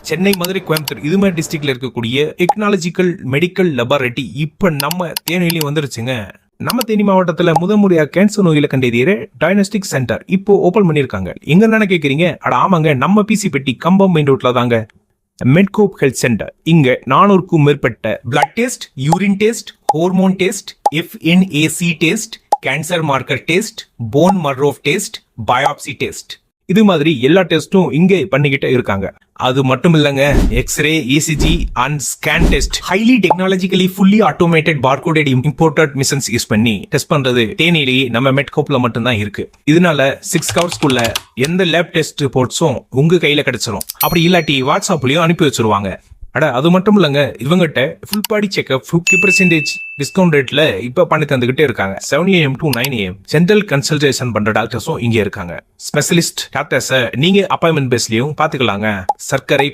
சென்னை, மதுரை, கோயம்புத்தூர் இது மாதிரி டிஸ்ட்ரிக்ட்ல இருக்கக்கூடிய டெக்னாலஜிக்கல் மெடிக்கல் லெபார்டரி இப்ப நம்ம தேனியிலையும் வந்துருச்சுங்க. நம்ம தேனி மாவட்டத்துல முறையா கேன்சர் நோயில கண்டறியற டயக்னோஸ்டிக் சென்டர் இப்போ ஓபன் பண்ணிருக்காங்க. எங்க தானே கேக்குறீங்க? அட ஆமாங்க, நம்ம பிசி பெட்டி கம்பம் மெயின் ரோட்ல தாங்க மெட்கோப் ஹெல்த் சென்டர். இங்க 400க்கும் மேற்பட்ட blood test, urine test, hormone test, FNAC test, cancer marker test, bone marrow test, biopsy test இது மாதிரி எல்லா டெஸ்டும் இங்க பண்ணிக்கிட்டே இருக்காங்க. அது மட்டும் இல்லங்க, X ray, ECG and scan test highly technologically fully automated barcoded imported machines use பண்ணி டெஸ்ட் பண்றது தேனியிலேயே நம்ம மெட்கோப்ல மட்டும் தான் இருக்கு. இதனால 6 ஹவர்ஸ்க்குள்ள எந்த லேப் டெஸ்ட் ரிப்போர்ட்ஸும் உங்க கையில கிடைச்சிரும். அப்படி இல்லாட்டி வாட்ஸ்அப்லயும் அனுப்பி வச்சிருவாங்க. அட அது மட்டும் இல்லங்க, இவங்கிட்ட ஃபுல் பாடி செக்அப் 50% டிஸ்கவுண்ட் ரேட்ல இப்ப பண்ணி தந்துகிட்டே இருக்காங்க. 7 AM to 9 AM general consultation பண்ற டாக்டர்ஸும் இங்க இருக்காங்க. ஸ்பெஷலிஸ்ட் டாக்டர்ஸ நீங்க அப்பாயின்மெண்ட் பேஸ்லயும் பாத்துக்கலாங்க. சர்க்கரை,